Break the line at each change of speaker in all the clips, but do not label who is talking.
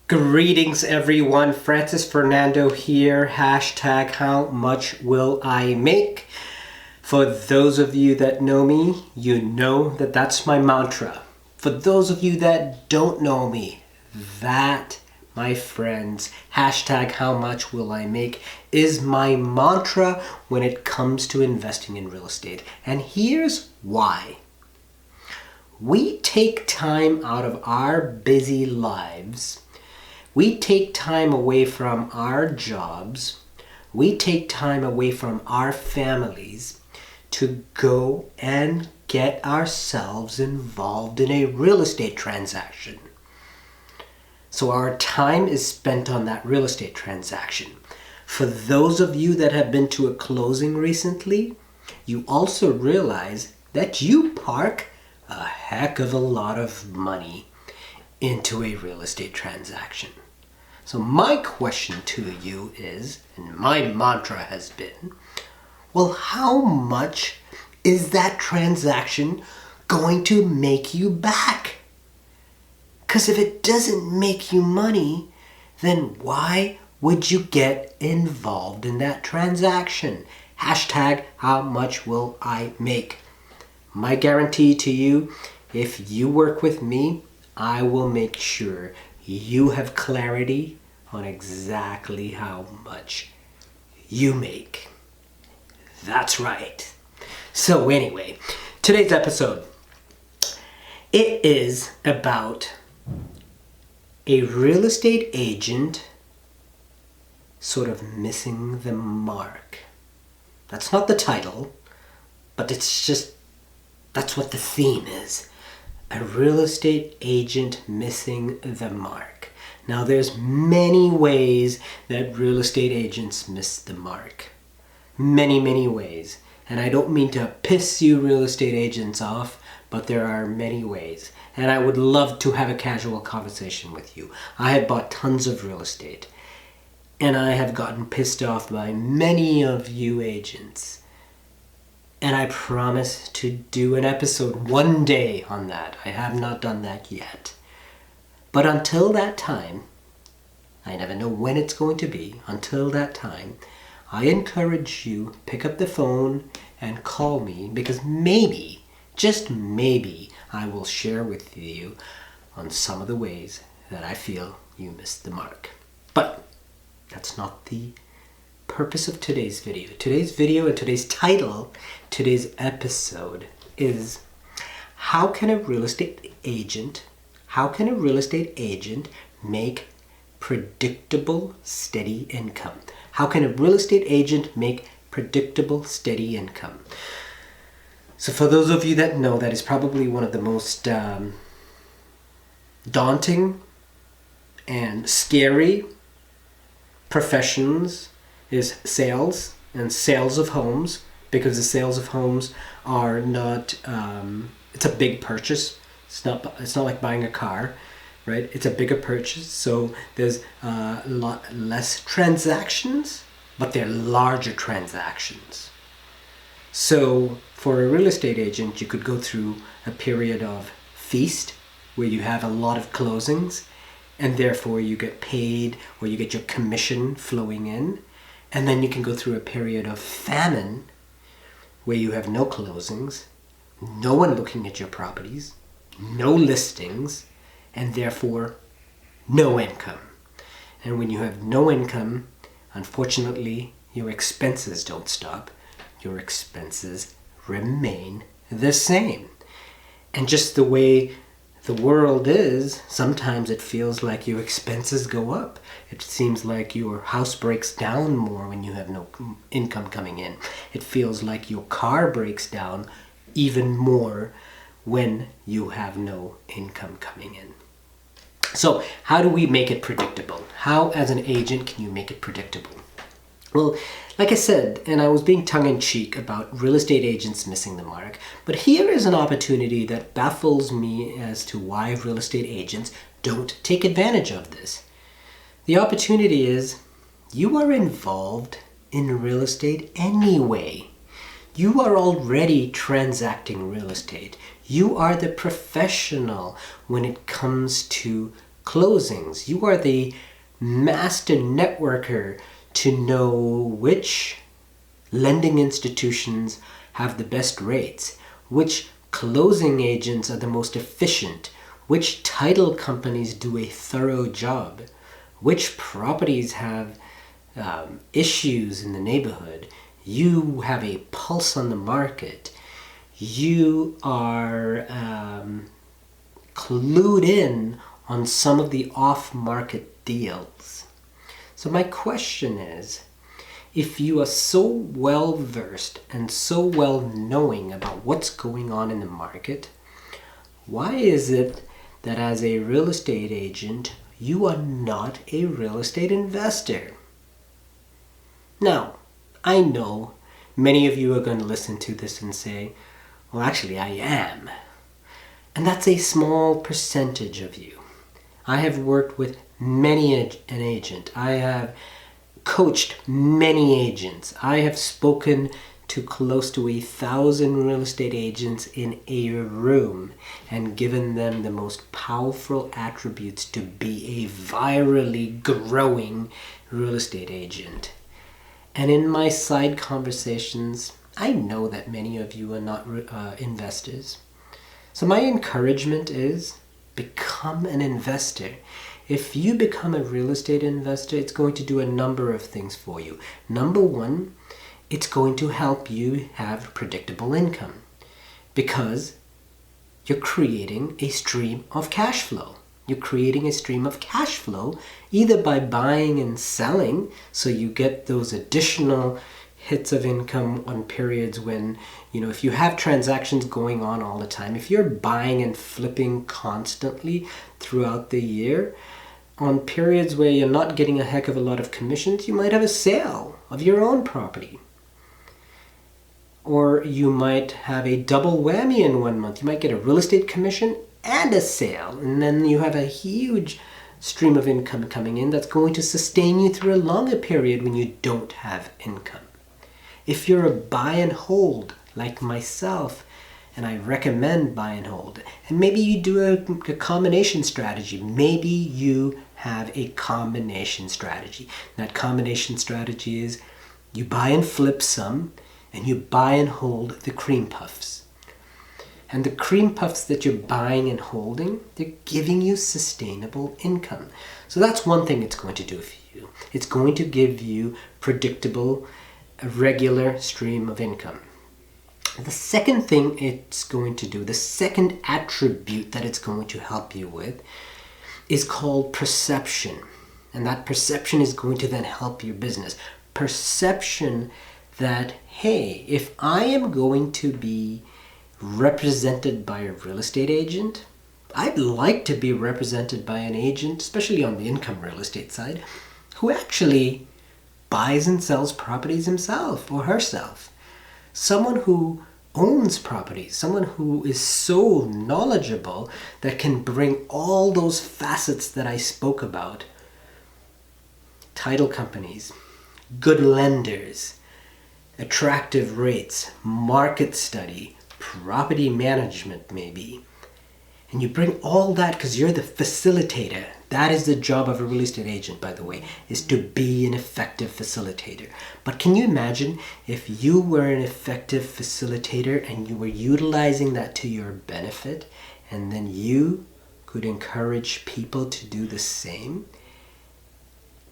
Greetings everyone, Francis Fernando here, hashtag how much will I make? For those of you that know me, you know that that's my mantra. For those of you that don't know me, that, my friends, hashtag how much will I make is my mantra when it comes to investing in real estate. And here's why. We take time out of our busy lives. We take time away from our jobs. We take time away from our families to go and get ourselves involved in a real estate transaction. So our time is spent on that real estate transaction. For those of you that have been to a closing recently, you also realize that you park a heck of a lot of money into a real estate transaction. So my question to you is, and my mantra has been, well, how much is that transaction going to make you back? Because if it doesn't make you money, then why would you get involved in that transaction? Hashtag how much will I make? My guarantee to you, if you work with me, I will make sure you have clarity on exactly how much you make. That's right. So anyway, today's episode, it is about a real estate agent sort of missing the mark. That's not the title, but that's what the theme is. A real estate agent missing the mark. Now there's many ways that real estate agents miss the mark. Many ways. And I don't mean to piss you real estate agents off, but there are many ways. And I would love to have a casual conversation with you. I have bought tons of real estate. And I have gotten pissed off by many of you agents. And I promise to do an episode one day on that. I have not done that yet. But until that time, I never know when it's going to be. Until that time, I encourage you, pick up the phone and call me, because maybe, just maybe, I will share with you on some of the ways that I feel you missed the mark. But that's not the purpose of today's video. Today's video and today's title, today's episode is how can a real estate agent make predictable, steady income? How can a real estate agent make predictable, steady income? So for those of you that know, that is probably one of the most daunting and scary professions is sales and sales of homes, because the sales of homes are not, it's a big purchase. It's not like buying a car, right? It's a bigger purchase, so there's a lot less transactions, but they're larger transactions. So for a real estate agent, you could go through a period of feast where you have a lot of closings, and therefore you get paid or you get your commission flowing in. And then you can go through a period of famine where you have no closings, no one looking at your properties, no listings, and therefore no income. And when you have no income, unfortunately, your expenses don't stop. Your expenses remain the same. And just the way the world is, sometimes it feels like your expenses go up. It seems like your house breaks down more when you have no income coming in. It feels like your car breaks down even more when you have no income coming in. So how do we make it predictable? How, as an agent, can you make it predictable? Well, like I said, and I was being tongue-in-cheek about real estate agents missing the mark, but here is an opportunity that baffles me as to why real estate agents don't take advantage of this. The opportunity is you are involved in real estate anyway. You are already transacting real estate. You are the professional when it comes to closings. You are the master networker to know which lending institutions have the best rates, which closing agents are the most efficient, which title companies do a thorough job, which properties have issues in the neighborhood. You have a pulse on the market. You are clued in on some of the off-market deals. So my question is, if you are so well versed and so well knowing about what's going on in the market, why is it that as a real estate agent, you are not a real estate investor? Now, I know many of you are going to listen to this and say, well, actually, I am. And that's a small percentage of you. I have worked with many an agent. I have coached many agents. I have spoken to close to 1,000 real estate agents in a room and given them the most powerful attributes to be a virally growing real estate agent. And in my side conversations, I know that many of you are not investors. So my encouragement is become an investor. If you become a real estate investor, it's going to do a number of things for you. Number one, it's going to help you have predictable income because you're creating a stream of cash flow. You're creating a stream of cash flow either by buying and selling, so you get those additional hits of income on periods when, if you have transactions going on all the time, if you're buying and flipping constantly throughout the year, on periods where you're not getting a heck of a lot of commissions, you might have a sale of your own property. Or you might have a double whammy in 1 month. You might get a real estate commission and a sale, and then you have a huge stream of income coming in that's going to sustain you through a longer period when you don't have income. If you're a buy and hold like myself, and I recommend buy and hold, and maybe you do a combination strategy. Maybe you have a combination strategy. That combination strategy is you buy and flip some, and you buy and hold the cream puffs. And the cream puffs that you're buying and holding, they're giving you sustainable income. So that's one thing it's going to do for you. It's going to give you predictable, a regular stream of income. The second thing it's going to do, the second attribute that it's going to help you with is called perception. And that perception is going to then help your business. Perception that, hey, if I am going to be represented by a real estate agent, I'd like to be represented by an agent, especially on the income real estate side, who actually buys and sells properties himself or herself. Someone who owns properties, someone who is so knowledgeable that can bring all those facets that I spoke about. Title companies, good lenders, attractive rates, market study, property management maybe. And you bring all that because you're the facilitator. That is the job of a real estate agent, by the way, is to be an effective facilitator. But can you imagine if you were an effective facilitator and you were utilizing that to your benefit, and then you could encourage people to do the same?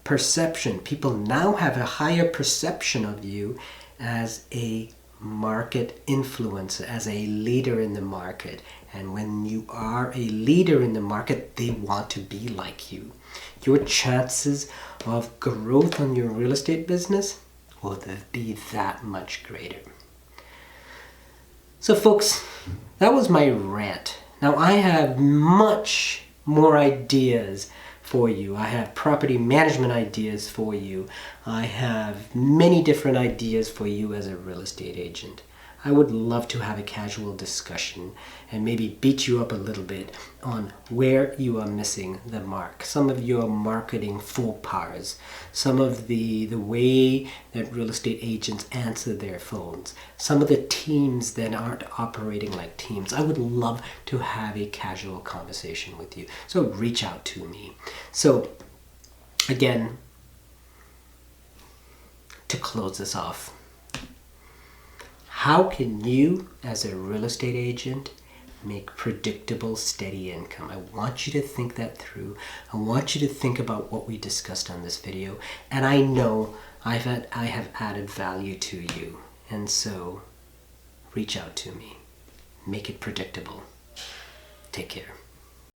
Perception. People now have a higher perception of you as a market influencer, as a leader in the market. And when you are a leader in the market, they want to be like you. Your chances of growth on your real estate business will be that much greater. So folks, that was my rant. Now I have much more ideas for you. I have property management ideas for you. I have many different ideas for you as a real estate agent. I would love to have a casual discussion and maybe beat you up a little bit on where you are missing the mark. Some of your marketing faux pas, some of the way that real estate agents answer their phones, some of the teams that aren't operating like teams. I would love to have a casual conversation with you. So reach out to me. So again, to close this off, how can you, as a real estate agent, make predictable, steady income? I want you to think that through. I want you to think about what we discussed on this video. And I know I have added value to you. And so reach out to me. Make it predictable. Take care.